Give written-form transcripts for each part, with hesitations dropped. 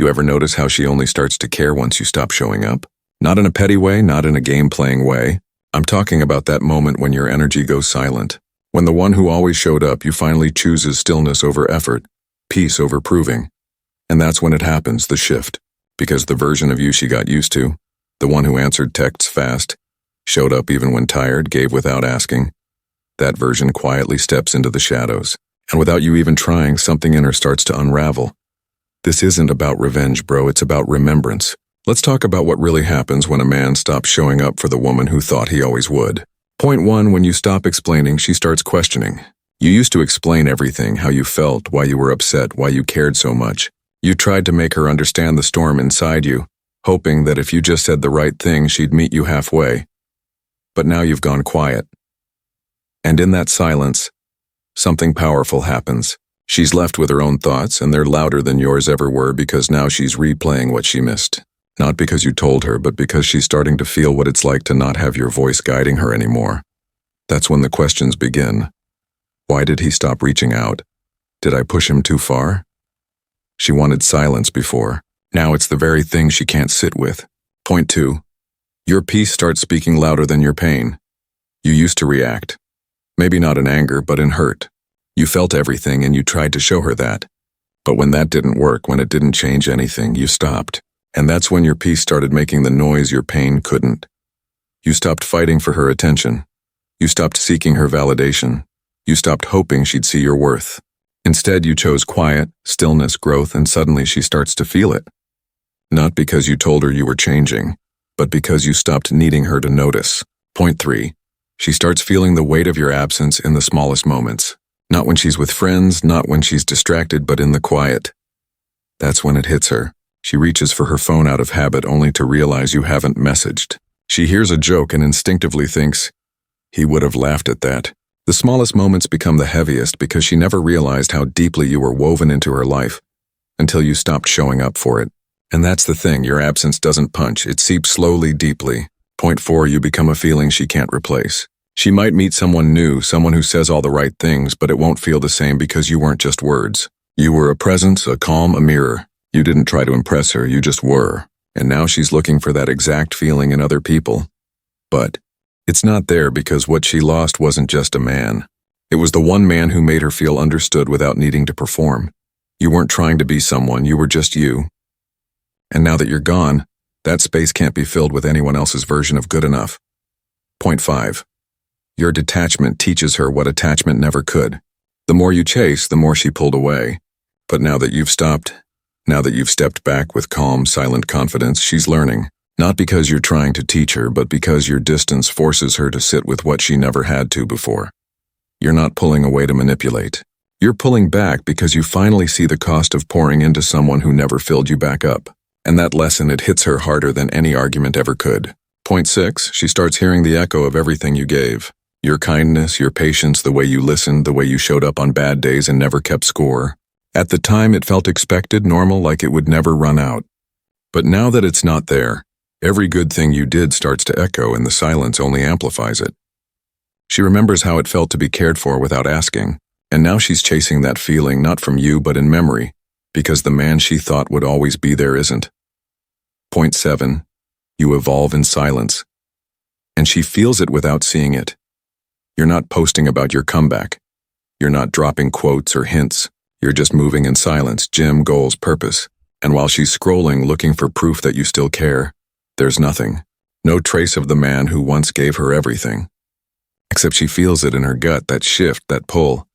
You ever notice how she only starts to care once you stop showing up? Not in a petty way, not in a game-playing way. I'm talking about that moment when your energy goes silent. When the one who always showed up, you finally chooses stillness over effort, peace over proving. And that's when it happens, the shift. Because the version of you she got used to, the one who answered texts fast, showed up even when tired, gave without asking, that version quietly steps into the shadows. And without you even trying, something in her starts to unravel. This isn't about revenge, bro, it's about remembrance. Let's talk about what really happens when a man stops showing up for the woman who thought he always would. Point 1, when you stop explaining, she starts questioning. You used to explain everything, how you felt, why you were upset, why you cared so much. You tried to make her understand the storm inside you, hoping that if you just said the right thing, she'd meet you halfway. But now you've gone quiet. And in that silence, something powerful happens. She's left with her own thoughts, and they're louder than yours ever were because now she's replaying what she missed. Not because you told her, but because she's starting to feel what it's like to not have your voice guiding her anymore. That's when the questions begin. Why did he stop reaching out? Did I push him too far? She wanted silence before. Now it's the very thing she can't sit with. Point 2. Your peace starts speaking louder than your pain. You used to react. Maybe not in anger, but in hurt. You felt everything and you tried to show her that. But when that didn't work, when it didn't change anything, you stopped. And that's when your peace started making the noise your pain couldn't. You stopped fighting for her attention. You stopped seeking her validation. You stopped hoping she'd see your worth. Instead, you chose quiet, stillness, growth, and suddenly she starts to feel it. Not because you told her you were changing, but because you stopped needing her to notice. Point 3. She starts feeling the weight of your absence in the smallest moments. Not when she's with friends, not when she's distracted, but in the quiet. That's when it hits her. She reaches for her phone out of habit only to realize you haven't messaged. She hears a joke and instinctively thinks, he would have laughed at that. The smallest moments become the heaviest because she never realized how deeply you were woven into her life until you stopped showing up for it. And that's the thing, your absence doesn't punch, it seeps slowly, deeply. Point 4, you become a feeling she can't replace. She might meet someone new, someone who says all the right things, but it won't feel the same because you weren't just words. You were a presence, a calm, a mirror. You didn't try to impress her, you just were. And now she's looking for that exact feeling in other people. But it's not there because what she lost wasn't just a man. It was the one man who made her feel understood without needing to perform. You weren't trying to be someone, you were just you. And now that you're gone, that space can't be filled with anyone else's version of good enough. Point 5. Your detachment teaches her what attachment never could. The more you chase, the more she pulled away. But now that you've stopped, now that you've stepped back with calm, silent confidence, she's learning. Not because you're trying to teach her, but because your distance forces her to sit with what she never had to before. You're not pulling away to manipulate. You're pulling back because you finally see the cost of pouring into someone who never filled you back up. And that lesson, it hits her harder than any argument ever could. Point 6, she starts hearing the echo of everything you gave. Your kindness, your patience, the way you listened, the way you showed up on bad days and never kept score. At the time, it felt expected, normal, like it would never run out. But now that it's not there, every good thing you did starts to echo and the silence only amplifies it. She remembers how it felt to be cared for without asking, and now she's chasing that feeling not from you but in memory, because the man she thought would always be there isn't. Point 7, you evolve in silence. And she feels it without seeing it. You're not posting about your comeback. You're not dropping quotes or hints. You're just moving in silence, gym, goals, purpose. And while she's scrolling, looking for proof that you still care, there's nothing. No trace of the man who once gave her everything. Except she feels it in her gut, that shift, that pull.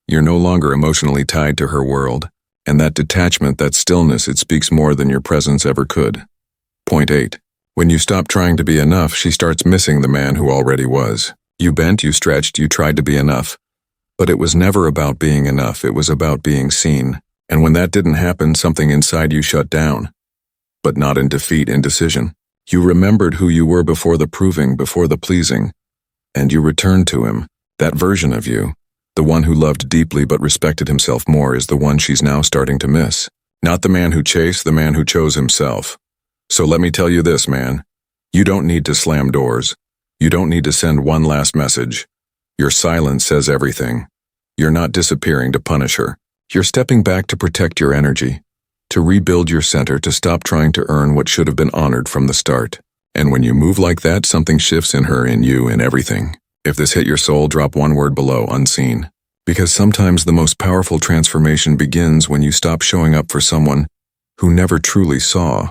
You're no longer emotionally tied to her world. And that detachment, that stillness, it speaks more than your presence ever could. Point 8. When you stop trying to be enough, she starts missing the man who already was. You bent, you stretched, you tried to be enough. But it was never about being enough, it was about being seen. And when that didn't happen, something inside you shut down. But not in defeat, indecision. You remembered who you were before the proving, before the pleasing. And you returned to him. That version of you, the one who loved deeply but respected himself more, is the one she's now starting to miss. Not the man who chased, the man who chose himself. So let me tell you this, man. You don't need to slam doors. You don't need to send one last message. Your silence says everything. You're not disappearing to punish her. You're stepping back to protect your energy. To rebuild your center, to stop trying to earn what should have been honored from the start. And when you move like that, something shifts in her, in you, in everything. If this hit your soul, drop one word below, unseen. Because sometimes the most powerful transformation begins when you stop showing up for someone who never truly saw.